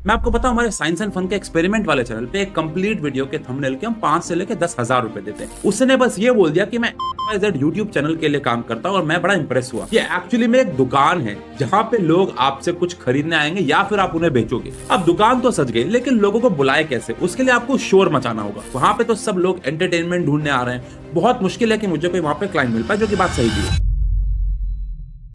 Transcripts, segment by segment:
मैं आपको बताऊं, हमारे साइंस एंड फन के एक्सपेरिमेंट वाले चैनल पे एक कंप्लीट वीडियो के थंबनेल के हम 5 से लेकर 10,000 रुपए देते हैं। उसने बस ये बोल दिया कि मैं यूट्यूब चैनल के लिए काम करता हूं और मैं बड़ा इंप्रेस हुआ। ये एक्चुअली में एक दुकान है जहां पे लोग आपसे कुछ खरीदने आएंगे या फिर आप उन्हें बेचोगे। अब दुकान तो सज गई, लेकिन लोगों को बुलाए कैसे? उसके लिए आपको शोर मचाना होगा। वहां पे तो सब लोग एंटरटेनमेंट ढूंढने आ रहे हैं। बहुत मुश्किल है कि मुझे कोई वहां पे क्लाइंट मिल पाए, जो कि बात सही भी है।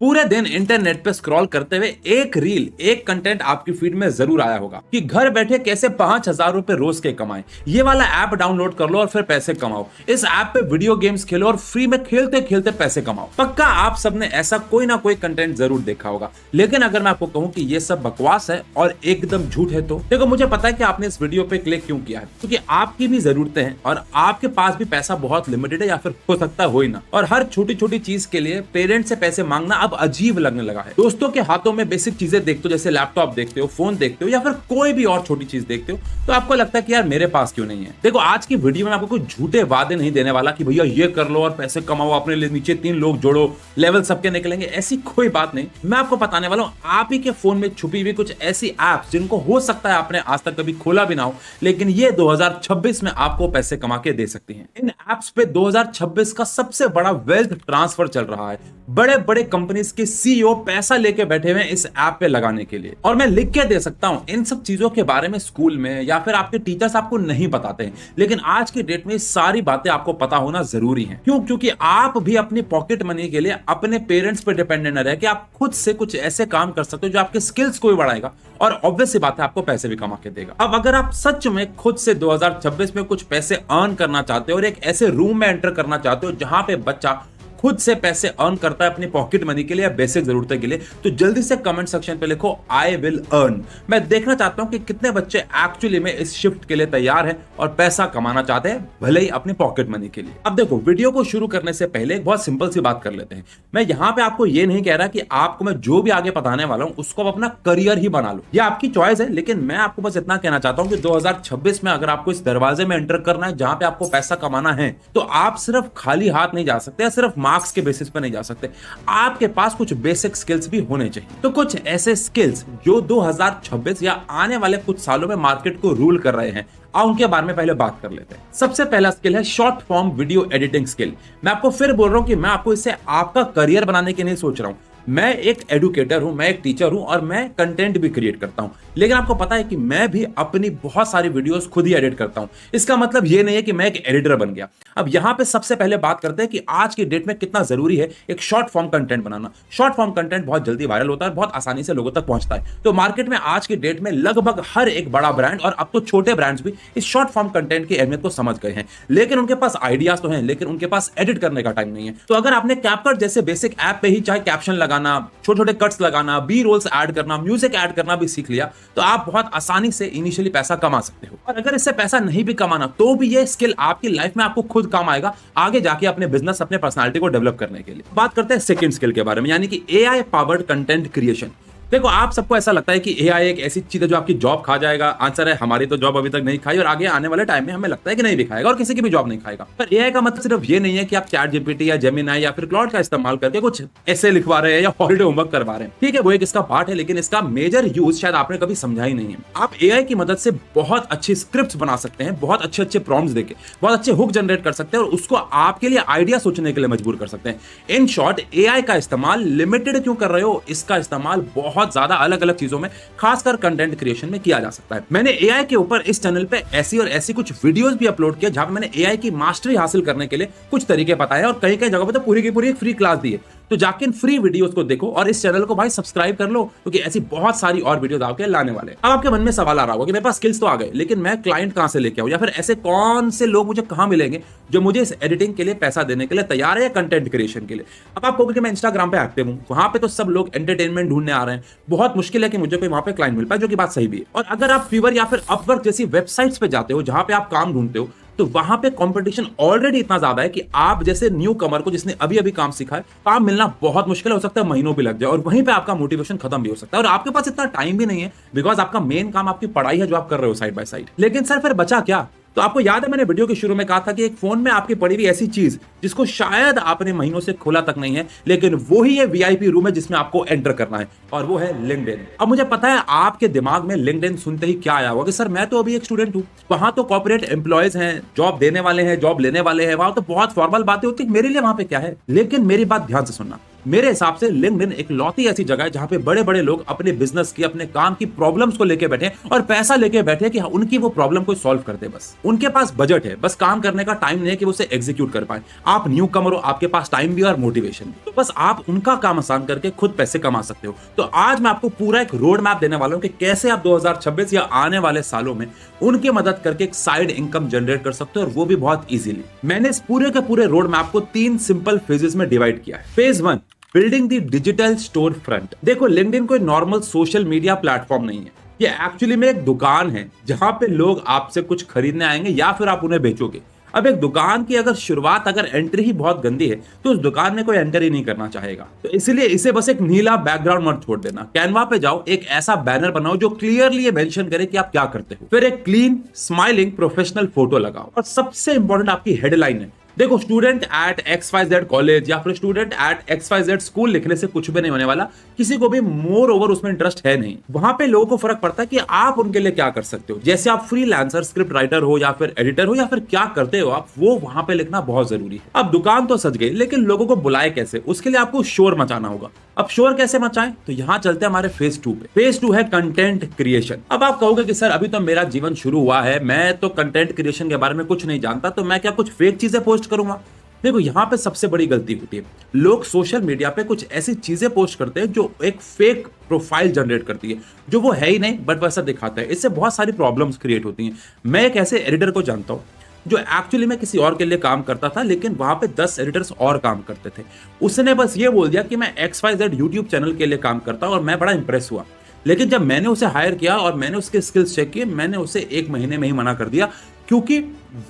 पूरे दिन इंटरनेट पे स्क्रॉल करते हुए एक रील, एक कंटेंट आपकी फीड में जरूर आया होगा कि घर बैठे कैसे 5,000 रुपए रोज के कमाएं। ये वाला ऐप डाउनलोड कर लो और फिर पैसे कमाओ। इस ऐप पे वीडियो गेम्स खेलो और फ्री में खेलते खेलते पैसे कमाओ। पक्का आप सबने ऐसा कोई ना कोई कंटेंट जरूर देखा होगा। लेकिन अगर मैं आपको कहूं कि ये सब बकवास है और एकदम झूठ है, तो देखो, मुझे पता है कि आपने इस वीडियो पे क्लिक क्यों किया है, क्योंकि आपकी भी जरूरतें हैं और आपके पास भी पैसा बहुत लिमिटेड है, या फिर हो सकता है हो ही ना। और हर छोटी छोटी चीज के लिए पेरेंट्स से पैसे मांगना अजीब लगने लगा है। दोस्तों के हाथों में बेसिक चीजें देखते हो, जैसे लैपटॉप देखते हो, फोन देखते हो, या फिर कोई भी और छोटी चीज देखते हो, तो आपको लगता है कि यार मेरे पास क्यों नहीं है। देखो, आज की वीडियो में आपको कोई झूठे वादे नहीं देने वाला कि भैया ये कर लो और पैसे कमाओ, अपने लिए नीचे 3 लोग जोड़ो, लेवल सबके निकलेंगे। ऐसी कोई बात नहीं। मैं आपको बताने वाला हूं आप ही के फोन में छुपी हुई कुछ ऐसी एप्स जिनको हो सकता है आपने आज तक कभी खोला भी ना हो, लेकिन ये 2026 में आपको पैसे कमा के दे सकती हैं। इन एप्स पे 2026 का सबसे बड़ा वेल्थ ट्रांसफर चल रहा है। बड़े बड़े कंपनीज के सीईओ पैसा लेके बैठे हुए हैं इस ऐप पे लगाने के लिए। और मैं लिख के दे सकता हूं इन सब चीजों के बारे में स्कूल में या फिर आपके टीचर्स आपको नहीं बताते हैं, लेकिन आज की डेट में सारी बातें आपको पता होना जरूरी है। क्यों? क्योंकि आप भी अपनी पॉकेट मनी के लिए अपने पेरेंट्स पे डिपेंडेंट न रहे कि आप खुद से कुछ ऐसे काम कर सकते हो जो आपके स्किल्स को भी बढ़ाएगा और ऑब्वियस सी बात है आपको पैसे भी कमा के देगा। अब अगर आप सच में खुद से 2026 में कुछ पैसे अर्न करना चाहते हो और एक ऐसे रूम में एंटर करना चाहते हो जहां पे बच्चा खुद से पैसे अर्न करता है अपनी पॉकेट मनी के लिए या बेसिक जरूरतों के लिए, तो जल्दी से कमेंट सेक्शन पे लिखो आई विल अर्न। मैं देखना चाहता हूं कि कितने बच्चे एक्चुअली में इस शिफ्ट के लिए तैयार हैं और पैसा कमाना चाहते हैं, भले ही अपनी पॉकेट मनी के लिए। अब देखो, वीडियो को शुरू करने से पहले एक बहुत सिंपल सी बात कर लेते हैं। मैं यहां पे आपको ये नहीं कह रहा कि आपको मैं जो भी आगे बताने वाला हूं उसको अपना करियर ही बना लो, ये आपकी चॉइस है। लेकिन मैं आपको बस इतना कहना चाहता हूं कि 2026 में अगर आपको इस दरवाजे में एंटर करना है जहां पे आपको पैसा कमाना है, तो आप सिर्फ खाली हाथ नहीं जा सकते या सिर्फ मार्क्स के बेसिस पर नहीं जा सकते। आपके पास कुछ बेसिक स्किल्स भी होने चाहिए। तो कुछ ऐसे स्किल्स जो 2026 या आने वाले कुछ सालों में मार्केट को रूल कर रहे हैं, उनके बारे में पहले बात कर लेते हैं। सबसे पहला स्किल है short form video editing skill. मैं आपको फिर बोल रहा हूं कि मैं आपको इससे आपका करियर बनाने के लिए सोच रहा हूं। मैं एक एडुकेटर हूं, मैं एक टीचर हूं और मैं कंटेंट भी क्रिएट करता हूं, लेकिन आपको पता है कि मैं भी अपनी बहुत सारी वीडियोस खुद ही एडिट करता हूं। इसका मतलब ये नहीं है कि मैं एक एडिटर बन गया। अब यहां पे सबसे पहले बात करते हैं कि आज की डेट में कितना जरूरी है एक शॉर्ट फॉर्म कंटेंट बनाना। शॉर्ट फॉर्म कंटेंट बहुत जल्दी वायरल होता है, बहुत आसानी से लोगों तक पहुंचता है। तो मार्केट में आज की डेट में लगभग हर एक बड़ा ब्रांड और अब तो छोटे ब्रांड्स भी इस शॉर्ट फॉर्म कंटेंट की अहमियत को समझ गए हैं। लेकिन उनके पास आइडियाज तो हैं, लेकिन उनके पास एडिट करने का टाइम नहीं है। तो अगर आपने कैपकट जैसे बेसिक ऐप पे ही चाहे कैप्शन लगाना, छोटे छोटे कट्स लगाना, बी रोल्स ऐड करना, म्यूजिक ऐड करना भी सीख लिया, तो आप बहुत आसानी से इनिशियली पैसा कमा सकते हो। और अगर इससे पैसा नहीं भी कमाना, तो भी ये स्किल आपकी लाइफ में आपको खुद काम आएगा आगे जाके अपने बिजनेस, अपने पर्सनालिटी को डेवलप करने के लिए। बात करते हैं सेकंड स्किल के बारे में, यानी कि एआई पावर्ड कंटेंट क्रिएशन। देखो, आप सबको ऐसा लगता है कि एआई एक ऐसी चीज है जो आपकी जॉब खा जाएगा। आंसर है हमारी तो जॉब अभी तक नहीं खाई और आगे आने वाले टाइम में हमें लगता है कि नहीं भी खाएगा और किसी की भी जॉब नहीं खाएगा। पर एआई का मतलब सिर्फ ये नहीं है कि आप चैट जीपीटी या जेमिनाई या फिर क्लाउड का इस्तेमाल करके कुछ ऐसे लिखवा रहे हैं या हॉलिडे होमवर्क करवा रहे हैं। ठीक है, वो एक इसका पार्ट है, लेकिन इसका मेजर यूज शायद आपने कभी समझा ही नहीं है। आप एआई की मदद से बहुत अच्छी स्क्रिप्ट बना सकते हैं, बहुत अच्छे अच्छे प्रॉम्प्ट्स देके बहुत अच्छे हुक जनरेट कर सकते हैं और उसको आपके लिए आइडिया सोचने के लिए मजबूर कर सकते हैं। इन शॉर्ट, एआई का इस्तेमाल लिमिटेड क्यों कर रहे हो, इसका इस्तेमाल बहुत ज्यादा अलग अलग चीजों में, खासकर कंटेंट क्रिएशन में किया जा सकता है। मैंने एआई के ऊपर इस चैनल पे ऐसी और ऐसी कुछ वीडियोस भी अपलोड किया जहां पे मैंने एआई की मास्टरी हासिल करने के लिए कुछ तरीके बताए और कई कई जगहों पे तो पूरी की पूरी एक फ्री क्लास दी है। तो जाके इन फ्री वीडियोस को देखो और इस चैनल को भाई सब्सक्राइब कर लो, क्योंकि ऐसी बहुत सारी और वीडियोस आपके लाने वाले हैं। अब आपके मन में सवाल आ रहा होगा कि मेरे पास स्किल्स तो आ गए, लेकिन मैं क्लाइंट कहां से लेके आऊं, या फिर ऐसे कौन से लोग मुझे कहां मिलेंगे जो मुझे इस एडिटिंग के लिए पैसा देने के लिए तैयार है या कंटेंट क्रिएशन के लिए। अब आप कहोगे कि मैं इंस्टाग्राम पे एक्टिव हूं, वहां पे तो सब लोग एंटरटेनमेंट ढूंढने आ रहे हैं, बहुत मुश्किल है कि मुझे कोई वहां पे क्लाइंट मिल पाए, जो कि बात सही भी है। और अगर आप फीवर या फिर अपवर्क जैसी वेबसाइट्स पे जाते हो जहां पे आप काम ढूंढते हो, तो वहां पे कंपटीशन ऑलरेडी इतना ज्यादा है कि आप जैसे न्यू कमर को, जिसने अभी अभी काम सीखा है, काम मिलना बहुत मुश्किल हो सकता है, महीनों भी लग जाए और वहीं पे आपका मोटिवेशन खत्म भी हो सकता है। और आपके पास इतना टाइम भी नहीं है, बिकॉज आपका मेन काम आपकी पढ़ाई है जो आप कर रहे हो साइड बाय साइड। लेकिन सर फिर बचा क्या? तो आपको याद है मैंने वीडियो के शुरू में कहा था कि एक फोन में आपकी पड़ी हुई ऐसी चीज जिसको शायद आपने महीनों से खोला तक नहीं है, लेकिन वो ही ये वीआईपी रूम है जिसमें आपको एंटर करना है, और वो है लिंक्डइन। अब मुझे पता है आपके दिमाग में लिंक्डइन सुनते ही क्या आया होगा कि सर मैं तो अभी एक स्टूडेंट हूं, वहां तो कॉर्पोरेट एम्प्लॉयज हैं, जॉब देने वाले हैं, जॉब लेने वाले हैं, वहां तो बहुत फॉर्मल बातें होती है, मेरे लिए वहां पे क्या है। लेकिन मेरी बात ध्यान से सुनना, मेरे हिसाब से लिंक्डइन एक लौती ऐसी जगह है जहां पे बड़े बड़े लोग अपने बिजनेस की, अपने काम की प्रॉब्लम्स को लेके बैठे और पैसा लेके बैठे कि उनकी वो प्रॉब्लम को सॉल्व कर दे। बस उनके पास बजट है, बस काम करने का टाइम नहीं है कि वो उसे एग्जीक्यूट कर पाए। आप न्यू कमर हो, आपके पास टाइम भी और मोटिवेशन भी, तो बस आप उनका काम आसान करके खुद पैसे कमा सकते हो। तो आज मैं आपको पूरा एक रोड मैप देने वाला हूं कि कैसे आप 2026 या आने वाले सालों में उनकी मदद करके एक साइड इनकम जनरेट कर सकते हो, और वो भी बहुत इजीली। मैंने इस पूरे के पूरे रोड मैप को 3 सिंपल फेजेस में डिवाइड किया है। Phase 1, building the digital store front. देखो लिंक्डइन कोई नॉर्मल सोशल मीडिया प्लेटफॉर्म नहीं है, ये एक्चुअली में एक दुकान है जहां पे लोग आपसे कुछ खरीदने आएंगे या फिर आप उन्हें बेचोगे। अब एक दुकान की अगर शुरुआत, अगर एंट्री ही बहुत गंदी है तो उस दुकान में कोई एंटर ही नहीं करना चाहेगा। तो इसलिए इसे बस एक नीला बैकग्राउंड मत छोड़ देना, कैनवा पे जाओ, एक ऐसा बैनर बनाओ जो क्लियरली ये मेंशन करे कि आप क्या करते हो, फिर एक क्लीन स्माइलिंग प्रोफेशनल फोटो लगाओ, और सबसे इंपॉर्टेंट आपकी हेडलाइन है। देखो स्टूडेंट एट XYZ कॉलेज या फिर स्टूडेंट एट XYZ स्कूल लिखने से कुछ भी नहीं होने वाला, किसी को भी मोर ओवर उसमें इंटरेस्ट है नहीं। वहां पे लोगों को फर्क पड़ता है कि आप उनके लिए क्या कर सकते हो। जैसे आप फ्रीलांसर, स्क्रिप्ट राइटर हो या फिर एडिटर हो या फिर क्या करते हो आप, वो वहां पे लिखना बहुत जरूरी है। अब दुकान तो सज गई, लेकिन लोगों को बुलाए कैसे, उसके लिए आपको शोर मचाना होगा। अब शोर कैसे मचाएं, तो यहां चलते हैं हमारे फेज 2 पे। फेज 2 है कंटेंट क्रिएशन। अब आप कहोगे कि सर अभी तो मेरा जीवन शुरू हुआ है, मैं तो कंटेंट क्रिएशन के बारे में कुछ नहीं जानता, तो मैं क्या कुछ फेक चीजें पोस्ट करूंगा। देखो यहां पे सबसे बड़ी गलती होती है, लोग सोशल मीडिया पे कुछ ऐसी चीजें पोस्ट करते हैं जो एक फेक प्रोफाइल जनरेट करती है, जो वो है ही नहीं बट वैसा दिखाता है। इससे बहुत सारी प्रॉब्लम्स क्रिएट होती हैं। मैं एक ऐसे एडिटर को जानता हूं जो एक्चुअली में किसी और के लिए काम करता था, लेकिन वहां पे 10 एडिटर्स और काम करते थे। उसने बस ये बोल दिया कि मैं XYZ यूट्यूब चैनल के लिए काम करता हूं, और मैं बड़ा इंप्रेस हुआ। लेकिन जब मैंने उसे हायर किया और मैंने उसके स्किल्स चेक किए, मैंने उसे 1 महीने में ही मना कर दिया, क्योंकि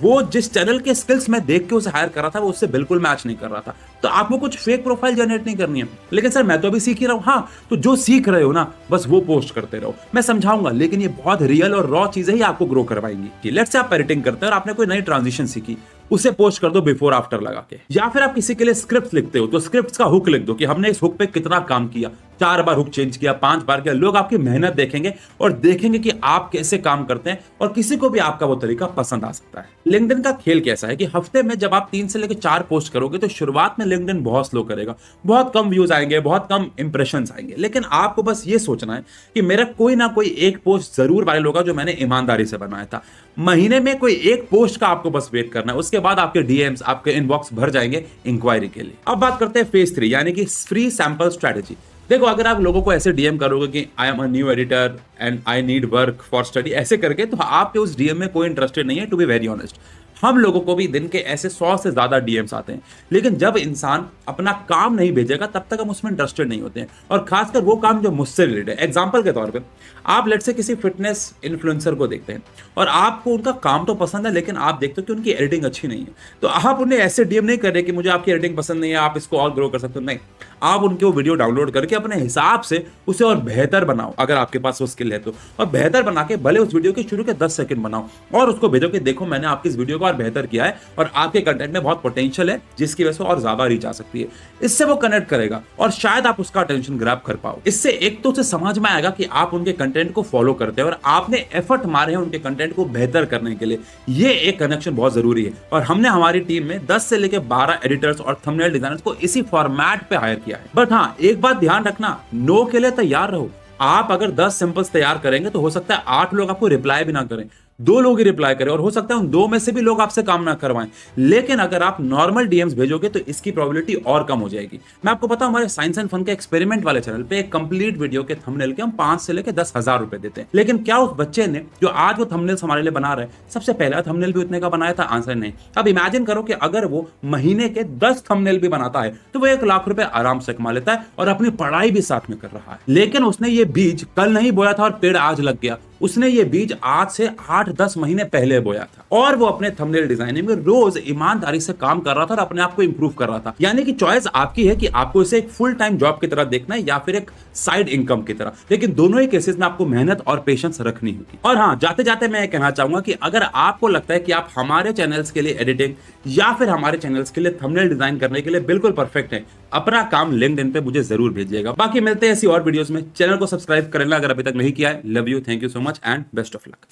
वो जिस चैनल के स्किल्स मैं देख के उसे हायर कर रहा था वो उससे बिल्कुल मैच नहीं कर रहा था। तो आपको कुछ फेक प्रोफाइल जनरेट नहीं करनी है। लेकिन सर मैं तो अभी सीख ही रहा हूं। हाँ, तो जो सीख रहे हो ना बस वो पोस्ट करते रहो, मैं समझाऊंगा, लेकिन ये बहुत रियल और रॉ चीजें ही आपको ग्रो करवाएंगी। लेट्स से आप एडिटिंग करते हैं और आपने कोई नई ट्रांजिशन सीखी, उसे पोस्ट कर दो बिफोर आफ्टर लगा के। या फिर आप किसी के लिए स्क्रिप्ट लिखते हो तो स्क्रिप्ट का हुक लिख दो कि हमने इस हुक पे कितना काम किया, 4 बार हुक चेंज किया, 5 बार किया। लोग आपकी मेहनत देखेंगे और देखेंगे कि आप कैसे काम करते हैं, और किसी को भी आपका वो तरीका पसंद आ सकता है। लिंक्डइन का खेल कैसा है कि हफ्ते में जब आप 3 से लेकर 4 पोस्ट करोगे तो शुरुआत में लिंक्डइन बहुत स्लो करेगा, बहुत कम व्यूज आएंगे, बहुत कम इंप्रेशंस आएंगे। लेकिन आपको बस ये सोचना है कि मेरा कोई ना कोई एक पोस्ट जरूर वायरल होगा जो मैंने ईमानदारी से बनाया था। महीने में कोई एक पोस्ट का आपको बस वेट करना है, उसके बाद आपके डीएम्स, आपके इनबॉक्स भर जाएंगे इंक्वायरी के लिए। अब बात करते हैं फेज 3 यानी कि फ्री सैंपल स्ट्रेटेजी। देखो अगर आप लोगों को ऐसे डीएम करोगे कि I am a new editor and I need work for study ऐसे करके, तो आपके उस डीएम में कोई इंटरेस्टेड नहीं है। टू बी वेरी ऑनेस्ट, हम लोगों को भी दिन के ऐसे 100 से ज्यादा डीएम्स आते हैं, लेकिन जब इंसान अपना काम नहीं भेजेगा तब तक हम उसमें इंटरेस्टेड नहीं होते हैं, और खासकर वो काम जो मुझसे रिलेटेड है। एग्जांपल के तौर पे आप लेट से किसी फिटनेस इन्फ्लुएंसर को देखते हैं और आपको उनका काम तो पसंद है, लेकिन आप देखते हो कि उनकी एडिटिंग अच्छी नहीं है, तो आप उन्हें ऐसे डीएम नहीं कर रहे कि मुझे आपकी एडिटिंग पसंद नहीं है, आप इसको और ग्रो कर सकते हो। नहीं, आप उनके वो वीडियो डाउनलोड करके अपने हिसाब से उसे और बेहतर बनाओ, अगर आपके पास वो स्किल है तो, और बेहतर बना के भले उस वीडियो के शुरू के 10 सेकंड बनाओ और उसको भेजो कि देखो मैंने आपकी इस वीडियो को और बेहतर किया है और आपके कंटेंट में बहुत पोटेंशियल है जिसकी वजह से और ज्यादा रीच आ सकती है। इससे वो कनेक्ट करेगा और शायद आप उसका अटेंशन ग्रैब कर पाओ। इससे एक तो उसे समझ में आएगा कि आप उनके कंटेंट को फॉलो करते हैं और आपने एफर्ट मारे हैं उनके कंटेंट को बेहतर करने के लिए। ये एक कनेक्शन बहुत जरूरी है, और हमने हमारी टीम में 10 से लेकर 12 एडिटर्स और थंबनेल डिजाइनर्स को इसी फॉर्मेट पे हायर किया है। बट हाँ, एक बात ध्यान रखना, नो के लिए तैयार रहो। आप अगर 10 सैंपल्स तैयार करेंगे तो हो सकता है 8 लोग आपको रिप्लाई भी ना करें, 2 लोग ही रिप्लाई करें, और हो सकता है उन 2 में से भी लोग आपसे काम ना करवाएं। लेकिन अगर आप नॉर्मल डीएम्स भेजोगे तो इसकी प्रोबेबिलिटी और कम हो जाएगी। मैं आपको पता हूं, हमारे साइंस एंड फन के एक्सपेरिमेंट वाले चैनल पे एक कंप्लीट वीडियो के थंबनेल के हम 5 से लेकर 10,000 रुपए देते हैं। लेकिन क्या उस बच्चे ने जो आज वो थंबनेल्स हमारे लिए बना रहे हैं, सबसे पहला थंबनेल भी उतने का बनाया था? आंसर नहीं। अब इमेजिन करो कि अगर वो महीने के 10 थंबनेल भी बनाता है तो वो 1 लाख रुपए आराम से कमा लेता है और अपनी पढ़ाई भी साथ में कर रहा है। लेकिन उसने ये बीज कल नहीं बोया था और पेड़ आज लग गया। उसने ये बीज आज से 8-10 महीने पहले बोया था और वो अपने थंबनेल डिजाइनिंग में रोज ईमानदारी से काम कर रहा था और अपने आप को इंप्रूव कर रहा था। यानी कि चॉइस आपकी है कि आपको इसे एक फुल टाइम जॉब की तरह देखना है या फिर एक साइड इनकम की तरह, लेकिन दोनों ही केसेस में आपको मेहनत और पेशेंस रखनी होगी। और हाँ, जाते जाते मैं कहना चाहूंगा कि अगर आपको लगता है कि आप हमारे चैनल्स के लिए एडिटिंग या फिर हमारे चैनल्स के लिए थंबनेल डिजाइन करने के लिए बिल्कुल परफेक्ट है, अपना काम लिंक्डइन पे मुझे जरूर भेजिएगा। बाकी मिलते हैं ऐसी और वीडियोस में। चैनल को सब्सक्राइब कर लेना अगर अभी तक नहीं किया है। Love you, thank you so much and best of luck.